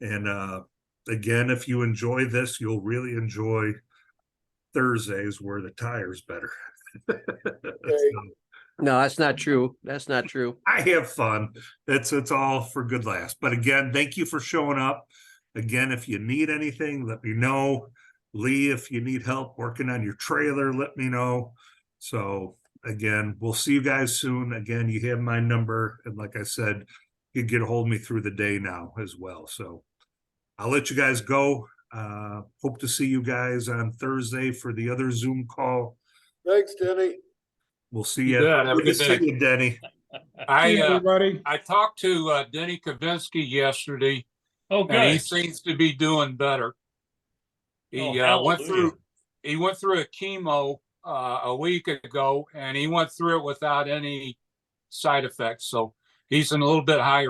And again, if you enjoy this, you'll really enjoy Thursdays where the tire's better. So, No, that's not true. That's not true. I have fun. It's all for good laughs. But again, thank you for showing up. Again, if you need anything, let me know. Lee, if you need help working on your trailer, let me know. So again, we'll see you guys soon. Again, you have my number. And like I said, you can get a hold of me through the day now as well. So I'll let you guys go. Hope to see you guys on Thursday for the other Zoom call. Thanks, Denny. We'll see You you. bet. Have a Good to good see day. you, Denny. Everybody. I talked to Denny Kavinsky yesterday, Oh, and he good. seems to be doing better. He Oh, went hallelujah. through a chemo a week ago, and he went through it without any side effects. So he's in a little bit higher